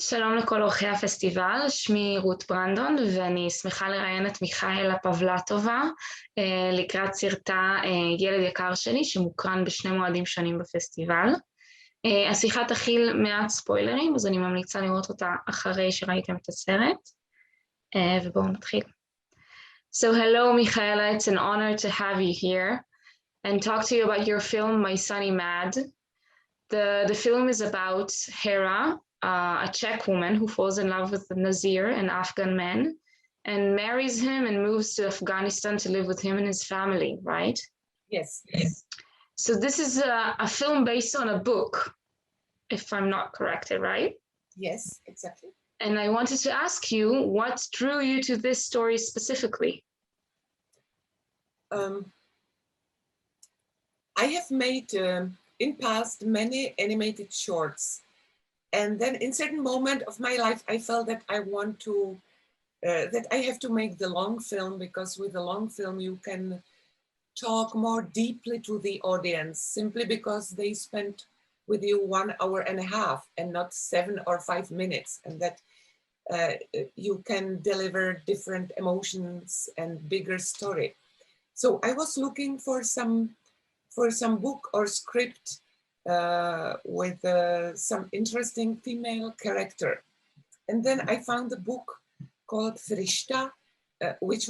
שלום לכל אורחי הפסטיבל, שמי רות ברנדון ואני שמחה לראיין את מיכאלה פבלטובה לקראת סרטה ילד יקר שלי שמוקרן בשני מועדים שונים בפסטיבל. השיחה תכיל מעט ספוילרים, אז אני ממליצה לראות אותה אחרי שראיתם את הסרט, ובואו נתחיל. So hello Michaela, it's an honor to have you here and talk to you about your film My Sunnymaad. The film is about Hera, a Czech woman who falls in love with Nazir, an Afghan man, and marries him and moves to Afghanistan to live with him and his family, right? Yes. So this is a film based on a book, if I'm not corrected, right? Yes, exactly. And I wanted to ask you, what drew you to this story specifically? I have made in past many animated shorts, and then in certain moment of my life I felt that I want to that I have to make the long film, because with the long film you can talk more deeply to the audience, simply because they spend with you 1 hour and a half and not 7 or 5 minutes, and that you can deliver different emotions and bigger story. So I was looking for some book or script with some interesting female character. And then I found a book called Frishta, which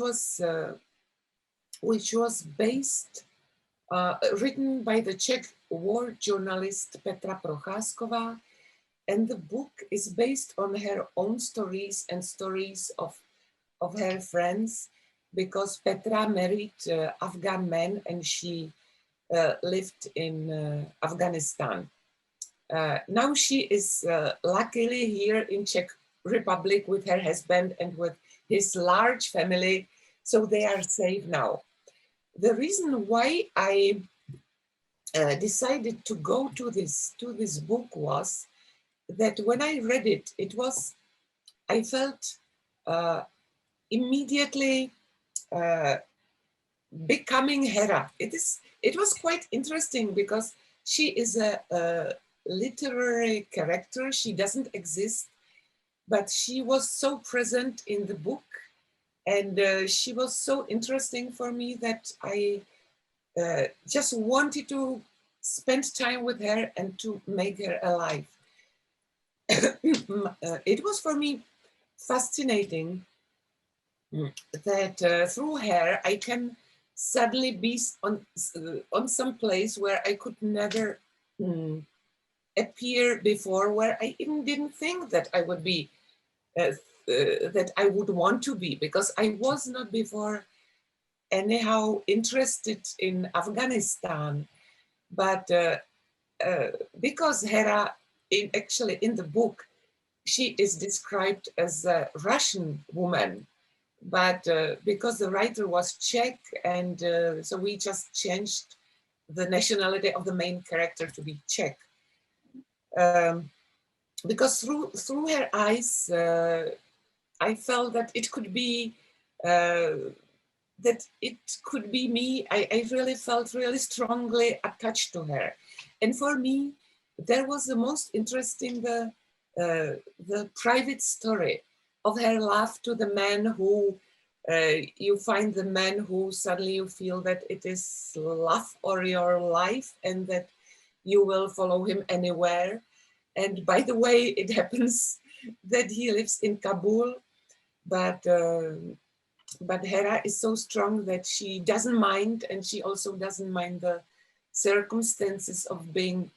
was based, written by the Czech war journalist Petra Procházková. And the book is based on her own stories and stories of her friends, because Petra married Afghan men and she lived in Afghanistan. Now she is luckily here in Czech Republic with her husband and with his large family, so they are safe now. The reason why I decided to go to this book was that when I read it, I felt immediately becoming Hera. It was quite interesting because she is a literary character. She doesn't exist, but she was so present in the book, and she was so interesting for me that I just wanted to spend time with her and to make her alive. It was for me fascinating that through her I can suddenly be on some place where I could never appear before, where I even didn't think that I would be, that I would want to be, because I was not before anyhow interested in Afghanistan. But because Hera, actually in the book, she is described as a Russian woman, but because the writer was Czech, and so we just changed the nationality of the main character to be Czech. Because through her eyes, I felt that it could be me. I really felt really strongly attached to her, and for me, there was the most interesting the private story of her love to the man who you find the man who suddenly you feel that it is love or your life, and that you will follow him anywhere. And by the way, it happens that he lives in Kabul, but Hera is so strong that she doesn't mind, and she also doesn't mind the circumstances of being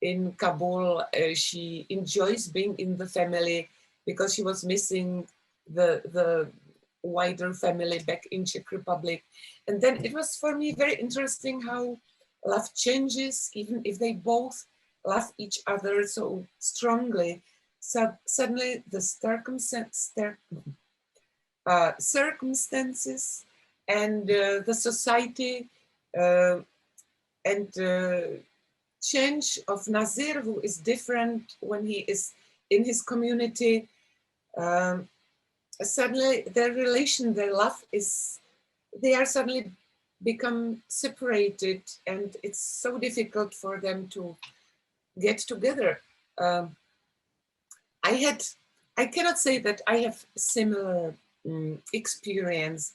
in Kabul. She enjoys being in the family because she was missing the wider family back in Czech Republic. And then it was for me very interesting how love changes, even if they both love each other so strongly. So suddenly the circumstances and the society and change of Nazir, who is different when he is in his community, suddenly their relation, their love they are suddenly become separated, and it's so difficult for them to get together. I I cannot say that I have similar experience,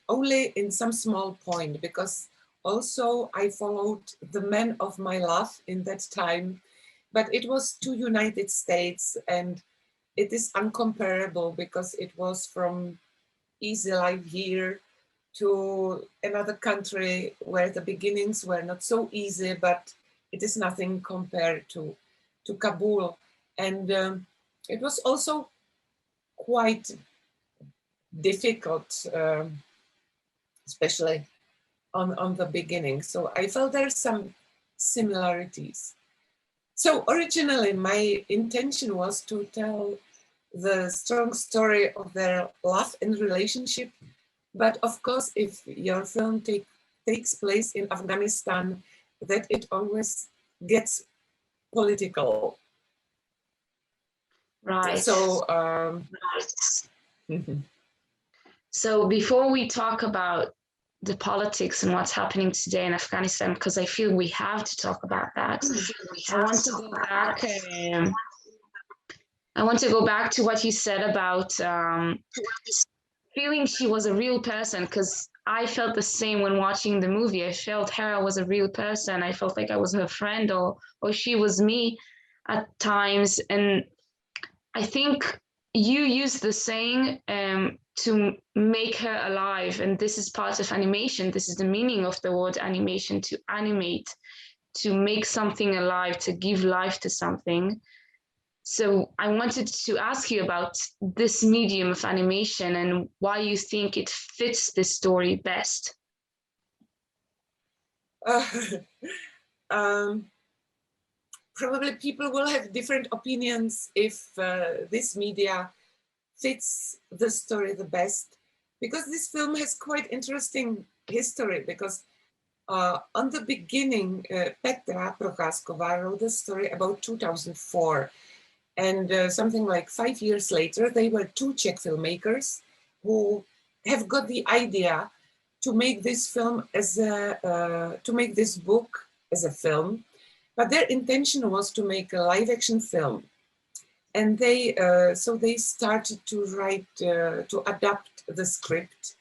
only in some small point, because also I followed the man of my love in that time, but it was to United States, and it is uncomparable because it was from easy life here to another country where the beginnings were not so easy, but it is nothing compared to Kabul. And it was also quite difficult, especially on the beginning. So I felt there's some similarities. So originally my intention was to tell the strong story of their love and relationship. But of course, if your film takes place in Afghanistan, that it always gets political. Right. So, So before we talk about the politics and what's happening today in Afghanistan, because I feel we have to talk about that, I want to go back to what you said about feeling she was a real person, because I felt the same when watching the movie. I felt Hera was a real person. I felt like I was her friend, or she was me at times. And I think you used the saying to make her alive. And this is part of animation. This is the meaning of the word animation, to animate, to make something alive, to give life to something. So I wanted to ask you about this medium of animation and why you think it fits this story best. Probably people will have different opinions if this media fits the story the best, because this film has quite interesting history, because on the beginning, Petra Procházková wrote a story about 2004. And something like 5 years later, they were two Czech filmmakers who have got the idea to make this film as to make this book as a film. But their intention was to make a live action film. And they, so they started to write, to adapt the script.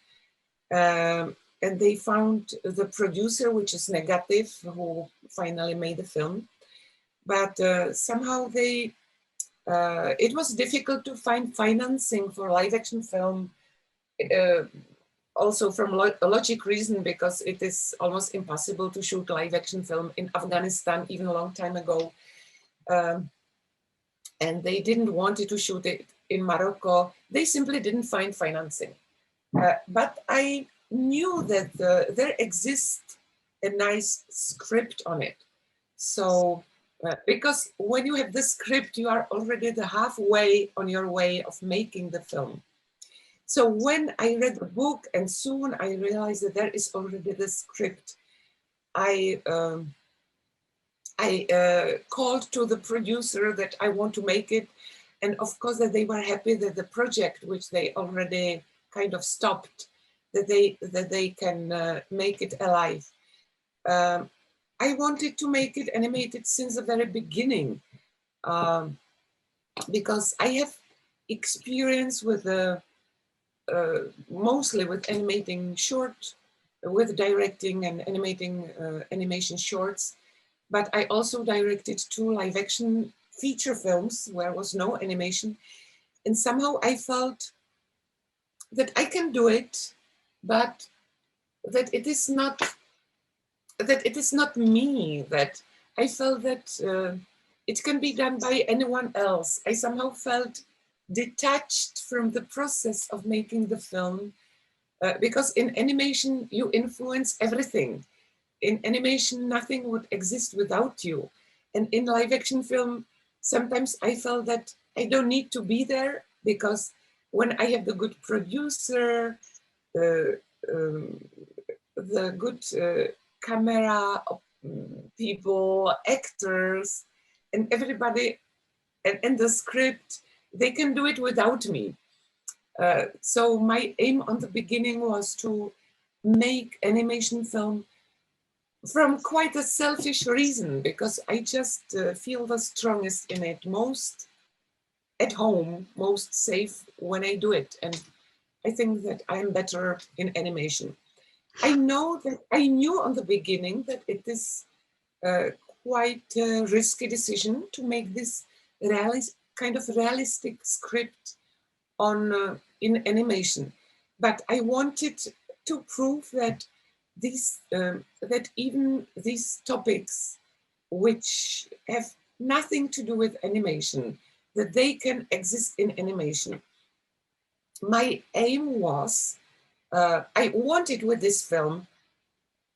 And they found the producer, which is Negative, who finally made the film. But somehow they, it was difficult to find financing for live action film, also from a logic reason, because it is almost impossible to shoot live action film in Afghanistan, even a long time ago. And they didn't want to shoot it in Morocco. They simply didn't find financing. But I knew that there exists a nice script on it. So, because when you have the script, you are already the halfway on your way of making the film. So when I read the book and soon I realized that there is already the script, I called to the producer that I want to make it. And of course that they were happy that the project, which they already kind of stopped, that they can make it alive. I wanted to make it animated since the very beginning, because I have experience with mostly with animating short, with directing and animating animation shorts. But I also directed 2 live action feature films where was no animation. And somehow I felt that I can do it, but that it is not me, that I felt that it can be done by anyone else. I somehow felt detached from the process of making the film, because in animation, you influence everything. In animation, nothing would exist without you. And in live action film, sometimes I felt that I don't need to be there, because when I have the good producer, the good camera people, actors, and everybody, and the script, they can do it without me. So my aim on the beginning was to make animation film from quite a selfish reason, because I just feel the strongest in it, most at home, most safe when I do it. And I think that I'm better in animation. I knew on the beginning that it is quite a risky decision to make this kind of realistic script on in animation, but I wanted to prove that that even these topics, which have nothing to do with animation, that they can exist in animation. My aim was, I wanted with this film,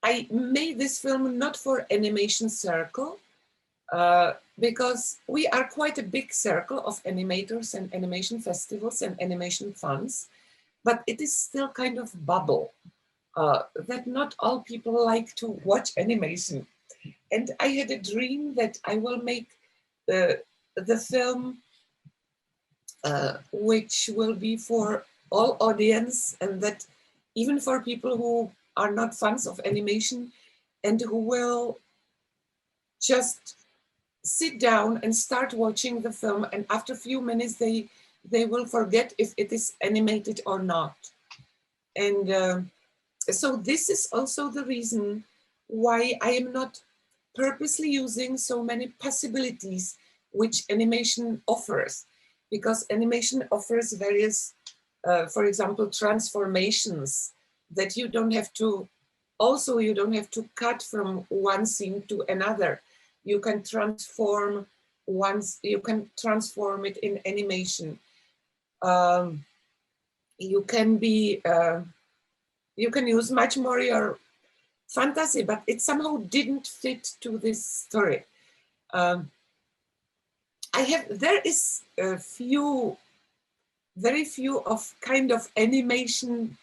I made this film not for animation circle, because we are quite a big circle of animators and animation festivals and animation funds, but it is still kind of bubble that not all people like to watch animation. And I had a dream that I will make the film which will be for all audience, and that even for people who are not fans of animation and who will just sit down and start watching the film, and after a few minutes they will forget if it is animated or not. And so this is also the reason why I am not purposely using so many possibilities which animation offers, because animation offers various, for example, transformations that you don't have to cut from one scene to another. You can transform it in animation. You can use much more your fantasy, but it somehow didn't fit to this story. There is very few of kind of animation.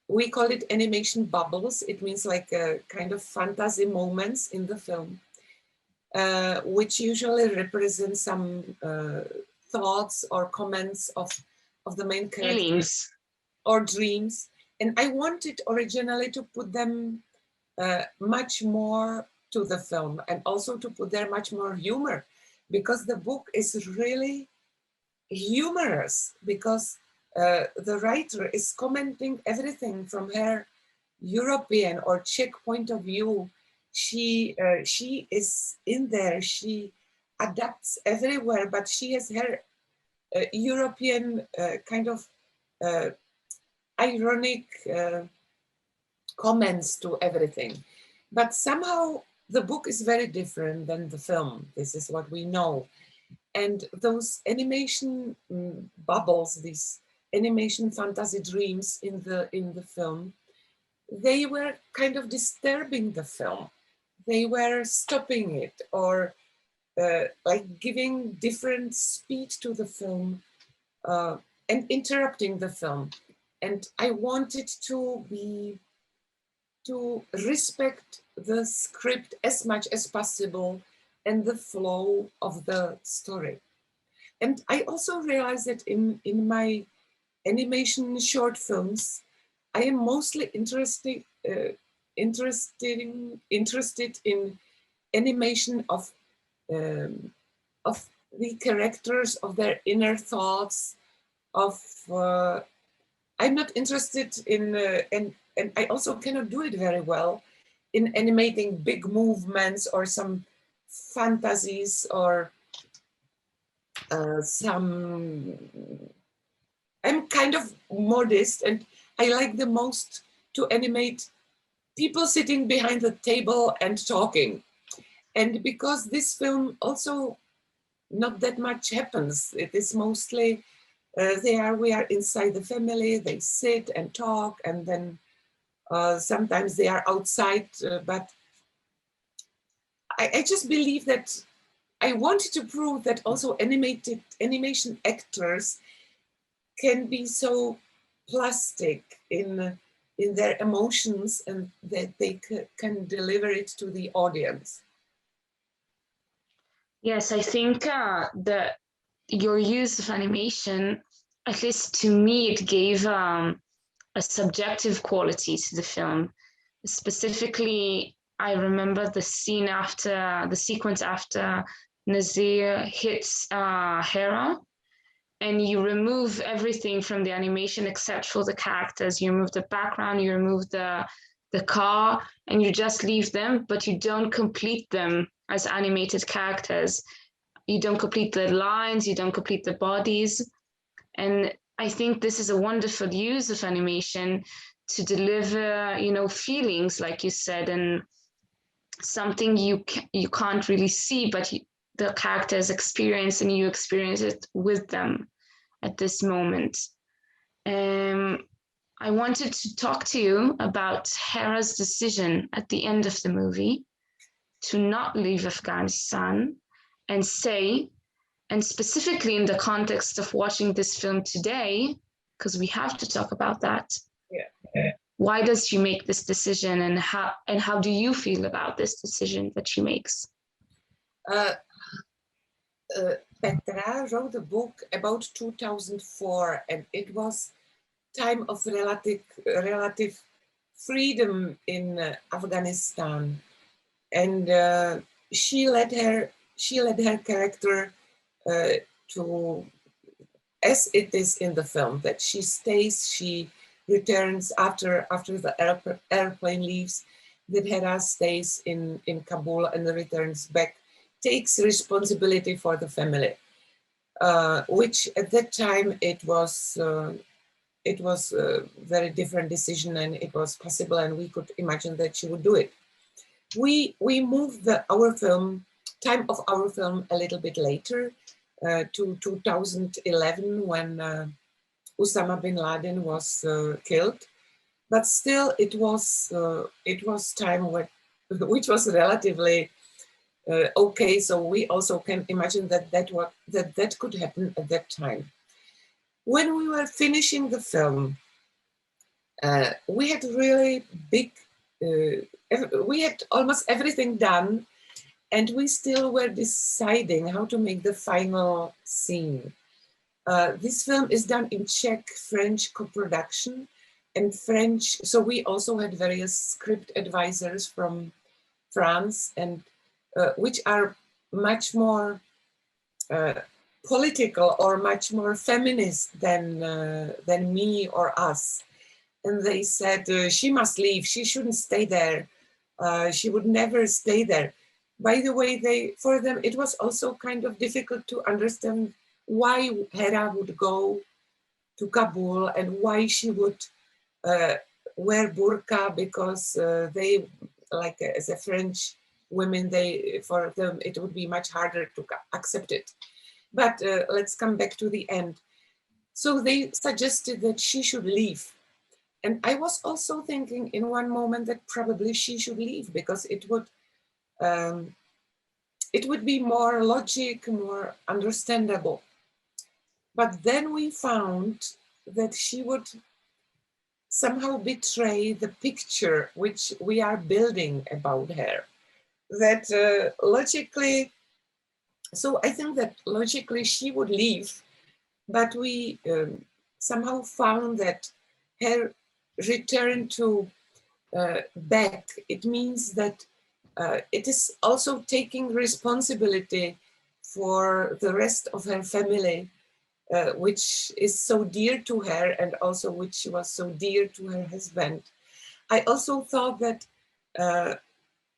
We call it animation bubbles. It means like a kind of fantasy moments in the film, which usually represent some thoughts or comments of the main character. Feelings. Or dreams. And I wanted originally to put them much more to the film, and also to put there much more humor, because the book is really humorous, because the writer is commenting everything from her European or Czech point of view. She is in there, she adapts everywhere, but she has her European kind of ironic comments to everything. But somehow the book is very different than the film. This is what we know. And those animation bubbles, these animation fantasy dreams in the film, they were kind of disturbing the film. They were stopping it, or like giving different speed to the film and interrupting the film. And I wanted to respect the script as much as possible and the flow of the story. And I also realized that in my animation short films, I am mostly interested in animation of the characters, of their inner thoughts, I'm not interested in, and I also cannot do it very well, in animating big movements or some fantasies or I'm kind of modest, and I like the most to animate people sitting behind the table and talking. And because this film also not that much happens, it is mostly we are inside the family, they sit and talk, and then sometimes they are outside, but I just believe that I wanted to prove that also animation actors can be so plastic in their emotions, and that they can deliver it to the audience. Yes, I think that your use of animation, at least to me, it gave a subjective quality to the film. Specifically, I remember the sequence after Nazir hits Hera, and you remove everything from the animation except for the characters. You remove the background, you remove the car, and you just leave them, but you don't complete them as animated characters. You don't complete the lines, you don't complete the bodies. And I think this is a wonderful use of animation to deliver, you know, feelings, like you said, and something you can't really see, but the characters experience, and you experience it with them at this moment. I wanted to talk to you about Hera's decision at the end of the movie to not leave Afghanistan and say, and specifically in the context of watching this film today, because we have to talk about that. Yeah. Why does she make this decision, and how do you feel about this decision that she makes? Petra wrote a book about 2004, and it was time of relative freedom in Afghanistan, and she led her character to, as it is in the film, that she stays, she returns after the airplane leaves, that Hera stays in Kabul and returns back, takes responsibility for the family, which at that time it was a very different decision, and it was possible, and we could imagine that she would do it. We moved our film, time of our film, a little bit later, to 2011, when Osama bin Laden was killed, but still it was time which was relatively okay. So we also can imagine that could happen at that time. When we were finishing the film, we had really big. We had almost everything done, and we still were deciding how to make the final scene. This film is done in Czech-French co-production and French. So we also had various script advisors from France, and which are much more political or much more feminist than me or us. And they said, she must leave, she shouldn't stay there. She would never stay there. By the way, for them, it was also kind of difficult to understand why Hera would go to Kabul and why she would wear burqa, because they, like as a French women, for them it would be much harder to accept it. But let's come back to the end. So they suggested that she should leave. And I was also thinking in one moment that probably she should leave, because it would be more logic, more understandable. But then we found that she would somehow betray the picture which we are building about her. That logically, so I think that logically she would leave, but we somehow found that her return to back, it means that it is also taking responsibility for the rest of her family, which is so dear to her, and also which was so dear to her husband. I also thought that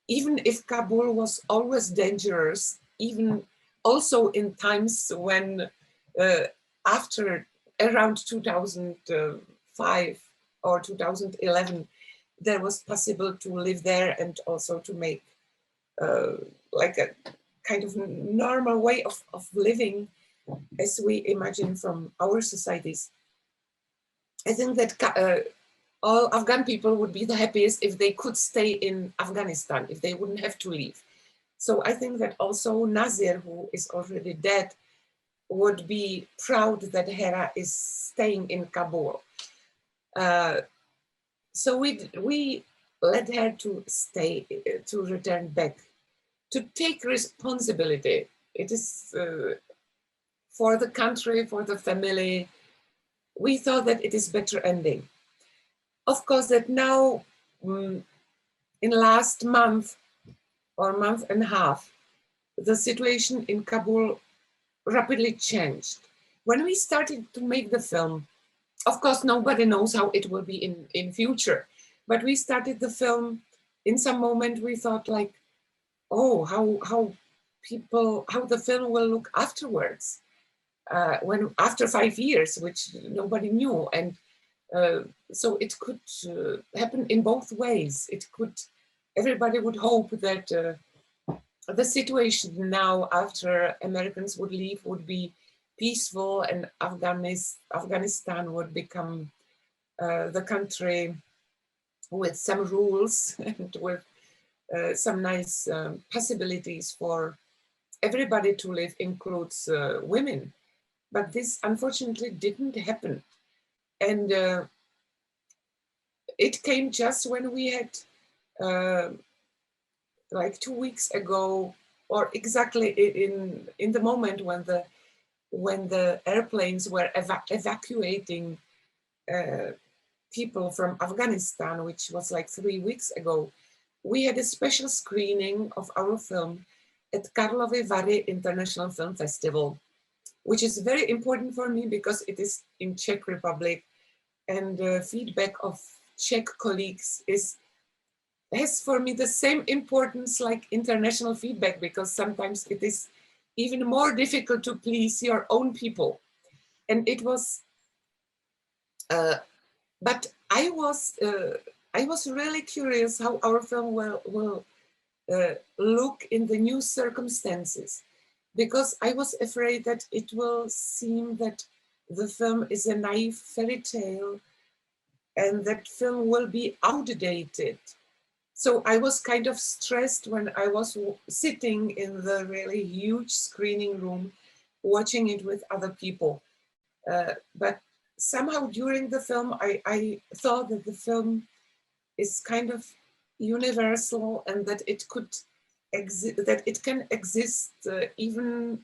even if Kabul was always dangerous, even also in times when after around 2005 or 2011, there was possible to live there and also to make like a kind of normal way of living as we imagine from our societies. I think that all Afghan people would be the happiest if they could stay in Afghanistan, if they wouldn't have to leave. So I think that also Nazir, who is already dead, would be proud that Hera is staying in Kabul. So we led her to stay, to return back, to take responsibility. It is for the country, for the family. We thought that it is better ending. Of course, that now in last month or month and a half, the situation in Kabul rapidly changed. when we started to make the film, of course, nobody knows how it will be in future, but we started the film. In some moment, we thought like, oh, how the film will look afterwards, when after 5 years, which nobody knew, and so it could happen in both ways. Everybody would hope that the situation now after Americans would leave would be peaceful, and Afghanistan would become the country with some rules and with some nice possibilities for everybody to live, includes women. But this unfortunately didn't happen. And it came just when we had, like 2 weeks ago, or exactly in the moment when the airplanes were evacuating people from Afghanistan, which was like 3 weeks ago, we had a special screening of our film at Karlovy Vary International Film Festival, which is very important for me because it is in Czech Republic, and feedback of Czech colleagues has for me the same importance like international feedback, because sometimes it is even more difficult to please your own people. And it was, but I was really curious how our film will look in the new circumstances, because I was afraid that it will seem that the film is a naive fairy tale and that film will be outdated. So I was kind of stressed when I was sitting in the really huge screening room, watching it with other people. But somehow during the film, I thought that the film is kind of universal, and that it could that it can exist even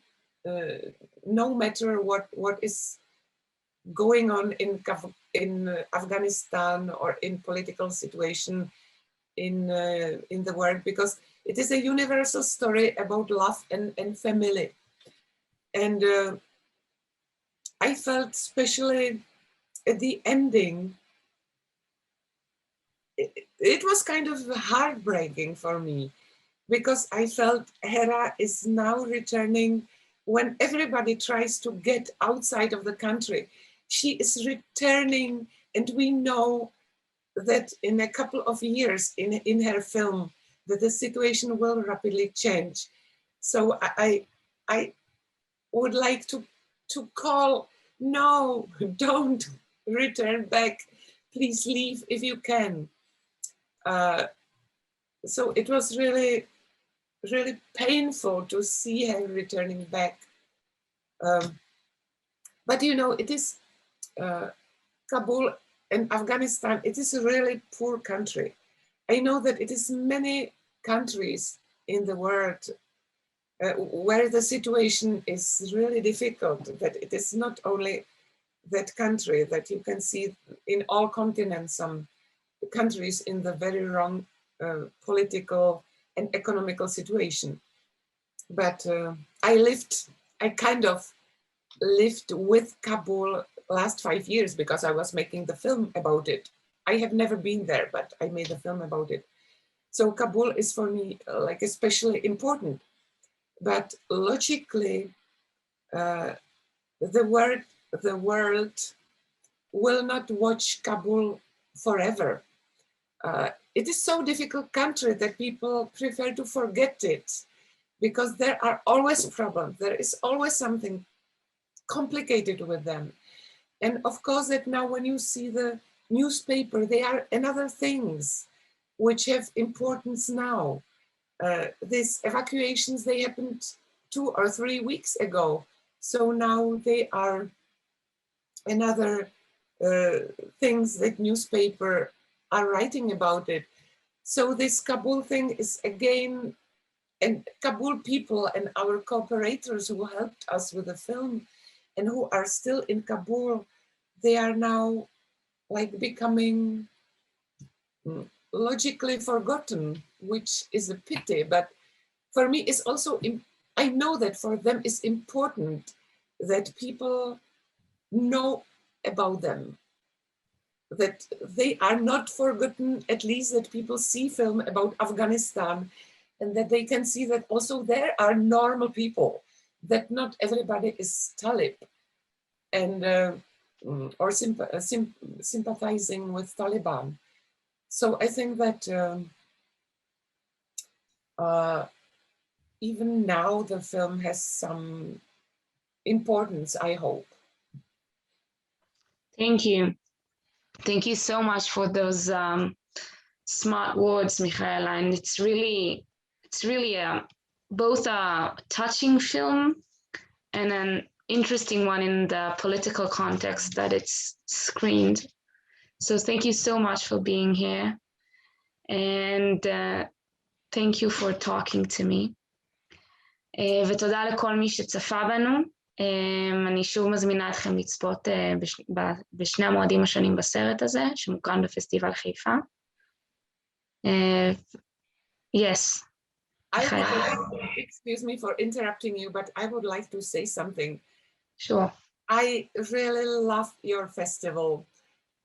no matter what is going on in Afghanistan or in political situation in the world, because it is a universal story about love and family. And I felt, especially at the ending, it was kind of heartbreaking for me, because I felt Hera is now returning when everybody tries to get outside of the country. She is returning, and we know that in a couple of years in her film, that the situation will rapidly change. So I would like to call, no, don't return back. Please leave if you can. So it was really, really painful to see her returning back. But you know, it is Kabul and Afghanistan, it is a really poor country. I know that it is many countries in the world where the situation is really difficult, that it is not only that country, that you can see in all continents, some countries in the very wrong political and economical situation. But I kind of lived with Kabul last 5 years because I was making the film about it. I have never been there, but I made a film about it. So Kabul is for me like especially important. But logically, the world will not watch Kabul forever. It is so difficult country that people prefer to forget it, because there are always problems. There is always something complicated with them. And of course that now when you see the newspaper, they are another things which have importance now. These evacuations, they happened 2 or 3 weeks ago. So now they are another things that newspaper are writing about it. So this Kabul thing is again, and Kabul people and our cooperators who helped us with the film and who are still in Kabul, they are now like becoming logically forgotten, which is a pity. But for me, it's also, I know that for them it's important that people know about them, that they are not forgotten, at least that people see film about Afghanistan, and that they can see that also there are normal people, that not everybody is Talib and or sympathizing with Taliban. So I think that even now the film has some importance, I hope. Thank you. Thank you so much for those smart words, Michaela. And it's really both a touching film and an interesting one in the political context that it's screened. So thank you so much for being here. And thank you for talking to me. ותודה לכל מי שצפה בנו. אני שוב מזמינה אתכם לצפות בשני המועדים השונים בסרט הזה, שמוקרן בפסטיבל חיפה. Yes. Excuse me for interrupting you, but I would like to say something. Sure. I really love your festival.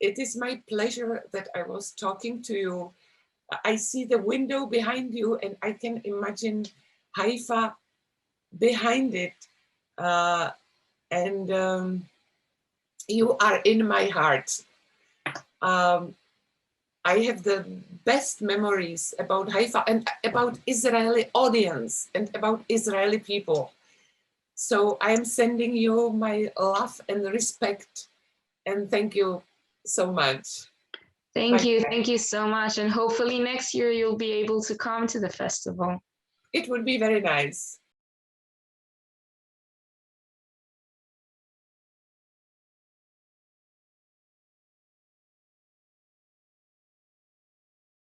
It is my pleasure that I was talking to you. I see the window behind you and I can imagine Haifa behind it. And you are in my heart. I have the best memories about Haifa and about Israeli audience and about Israeli people. So I'm sending you my love and respect, and thank you so much. Thank you so much, and hopefully next year you'll be able to come to the festival. It would be very nice.